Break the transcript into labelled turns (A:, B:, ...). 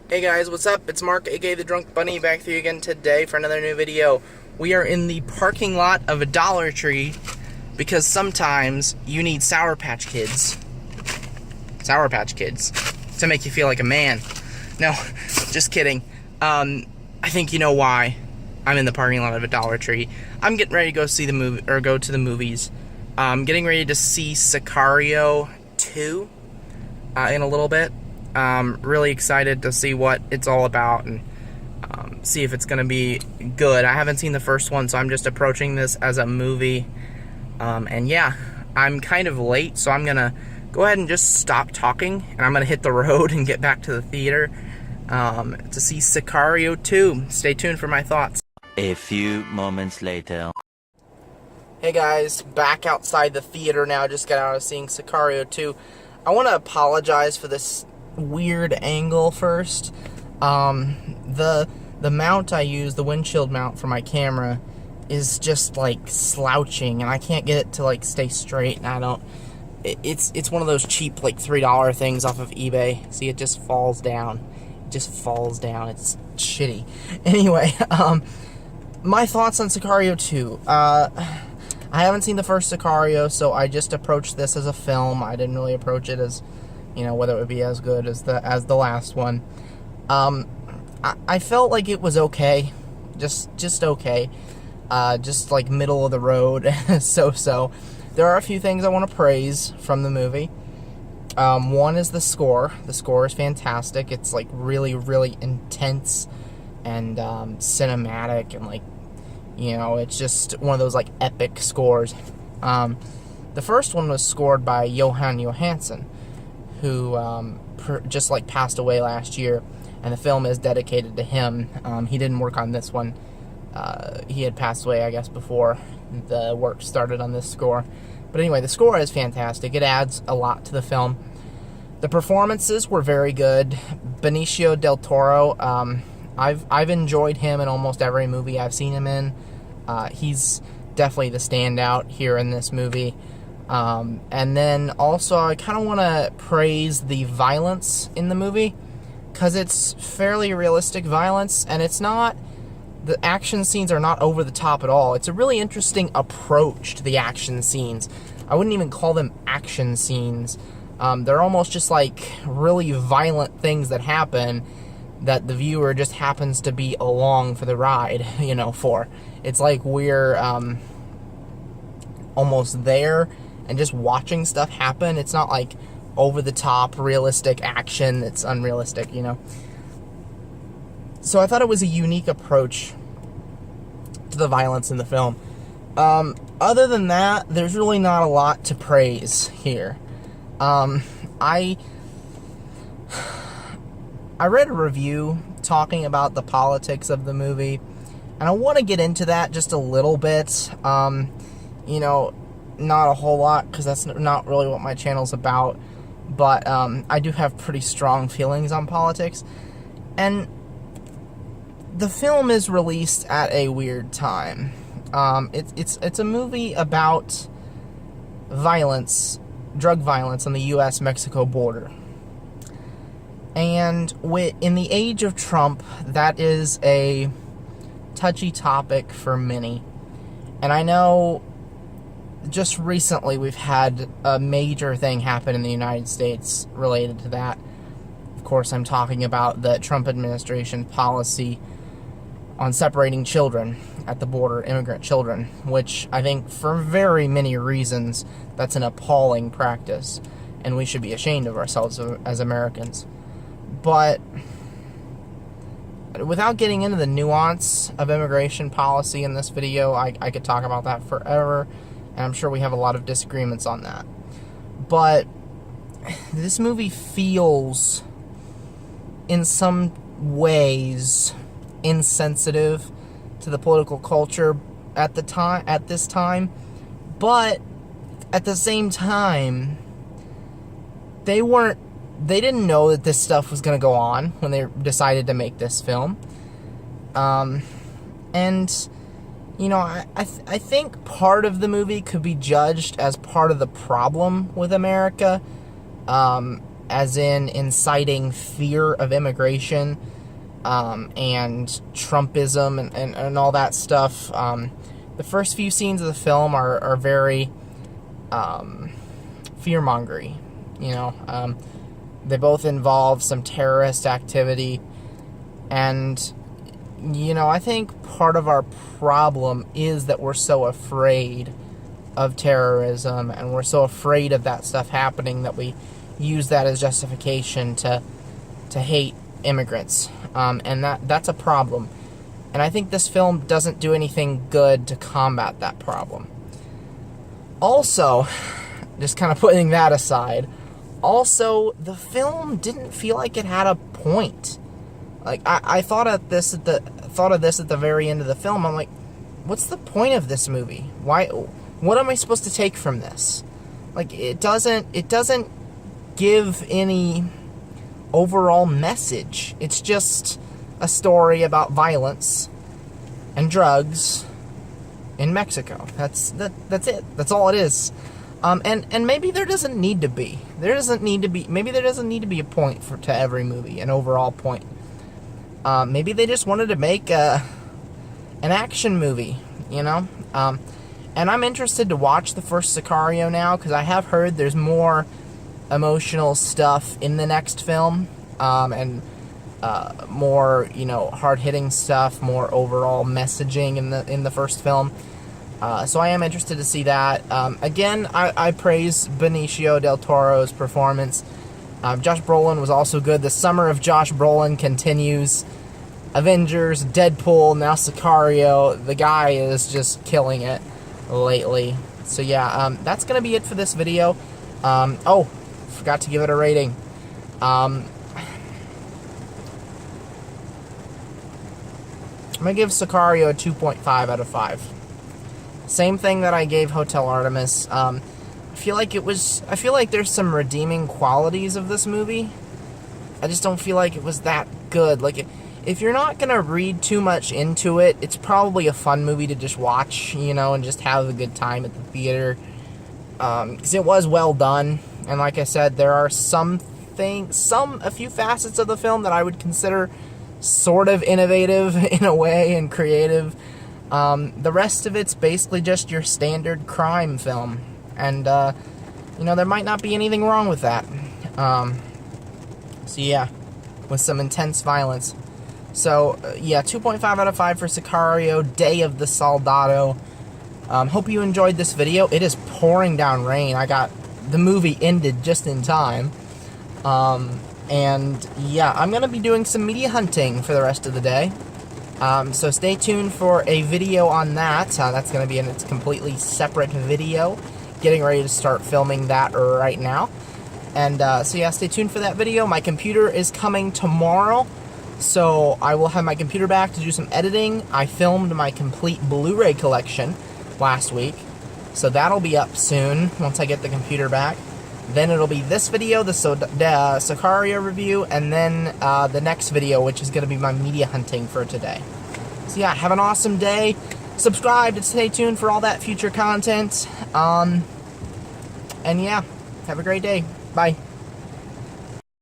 A: Hey guys, what's up? It's Mark, aka The Drunk Bunny, back with you again today for another new video. We are in the parking lot of a Dollar Tree because sometimes you need Sour Patch Kids to make you feel like a man. No, just kidding. I think you know why I'm in the parking lot of a Dollar Tree. I'm getting ready to go see the movie, or go to the movies. I'm getting ready to see Sicario 2 in a little bit. Really excited to see what it's all about and see if it's going to be good. I haven't seen the first one, so I'm just approaching this as a movie. And yeah, I'm kind of late, so I'm going to go ahead and just stop talking, and I'm going to hit the road and get back to the theater to see Sicario 2. Stay tuned for my thoughts.
B: A few moments later.
A: Hey guys, back outside the theater now. Just got out of seeing Sicario 2. I want to apologize for this weird angle first. The mount I use, the windshield mount for my camera, is just like slouching, and I can't get it to like stay straight. And I don't. It's one of those cheap like $3 things off of eBay. See, it just falls down. It just falls down. It's shitty. Anyway, my thoughts on Sicario 2. I haven't seen the first Sicario, so I just approached this as a film. I didn't really approach it as, you know, whether it would be as good as the last one. I felt like it was okay, just okay, just like middle of the road, so. There are a few things I want to praise from the movie. One is the score. The score is fantastic. It's like really, really intense and cinematic, and like, you know, it's just one of those like epic scores. The first one was scored by Johan Johansson, who just like passed away last year, and the film is dedicated to him. He didn't work on this one. He had passed away, I guess, before the work started on this score. But anyway, the score is fantastic. It adds a lot to the film. The performances were very good. Benicio del Toro, I've enjoyed him in almost every movie I've seen him in. He's definitely the standout here in this movie. And then also I kind of want to praise the violence in the movie, because it's fairly realistic violence, and it's not, the action scenes are not over the top at all. It's a really interesting approach to the action scenes. I wouldn't even call them action scenes. They're almost just like really violent things that happen that the viewer just happens to be along for the ride, you know, for. It's like we're almost there and just watching stuff happen. It's not like over-the-top realistic action that's unrealistic, you know. So I thought it was a unique approach to the violence in the film. Other than that, there's really not a lot to praise here. I read a review talking about the politics of the movie, and I want to get into that just a little bit. You know, not a whole lot, because that's not really what my channel's about, but I do have pretty strong feelings on politics. And the film is released at a weird time. It's a movie about violence, drug violence on the U.S.-Mexico border. And in the age of Trump, that is a touchy topic for many. And I know just recently we've had a major thing happen in the United States related to that. Of course, I'm talking about the Trump administration policy on separating children at the border, immigrant children, which I think for very many reasons that's an appalling practice, and we should be ashamed of ourselves as Americans. But without getting into the nuance of immigration policy in this video, I could talk about that forever, and I'm sure we have a lot of disagreements on that. But this movie feels, in some ways, insensitive to the political culture at this time, but at the same time, they didn't know that this stuff was going to go on when they decided to make this film. And you know, I think part of the movie could be judged as part of the problem with America. as in inciting fear of immigration, and Trumpism and all that stuff. The first few scenes of the film are very fear-mongery. They both involve some terrorist activity, and I think part of our problem is that we're so afraid of terrorism, and we're so afraid of that stuff happening that we use that as justification to hate immigrants, and that's a problem. And I think this film doesn't do anything good to combat that problem. Also, just kind of putting that aside, also the film didn't feel like it had a point. Like I thought of this at the very end of the film. I'm like, what's the point of this movie? Why? What am I supposed to take from this? Like, it doesn't give any overall message. It's just a story about violence and drugs in Mexico. That's it. That's all it is. And maybe there doesn't need to be. Maybe there doesn't need to be a point to every movie, an overall point. Maybe they just wanted to make an action movie, And I'm interested to watch the first Sicario now, because I have heard there's more emotional stuff in the next film, and more, hard-hitting stuff, more overall messaging in the first film. So I am interested to see that. Again, I praise Benicio del Toro's performance. Josh Brolin was also good. The summer of Josh Brolin continues. Avengers, Deadpool, now Sicario. The guy is just killing it lately. So yeah, that's going to be it for this video. Forgot to give it a rating. I'm going to give Sicario a 2.5 out of 5. Same thing that I gave Hotel Artemis. I feel like there's some redeeming qualities of this movie. I just don't feel like it was that good. Like, if you're not going to read too much into it, it's probably a fun movie to just watch, and just have a good time at the theater. Because it was well done. And like I said, there are a few facets of the film that I would consider sort of innovative in a way and creative. The rest of it's basically just your standard crime film. And, there might not be anything wrong with that. So yeah, with some intense violence. So, 2.5 out of 5 for Sicario, Day of the Soldado. Hope you enjoyed this video. It is pouring down rain. The movie ended just in time. And, yeah, I'm going to be doing some media hunting for the rest of the day. So stay tuned for a video on that. That's going to be in its completely separate video. Getting ready to start filming that right now. And, stay tuned for that video. My computer is coming tomorrow. So I will have my computer back to do some editing. I filmed my complete Blu-ray collection last week. So that'll be up soon once I get the computer back. Then it'll be this video, the Sicario review, and then the next video, which is going to be my media hunting for today. So yeah, have an awesome day. Subscribe to stay tuned for all that future content. And yeah, have a great day. Bye.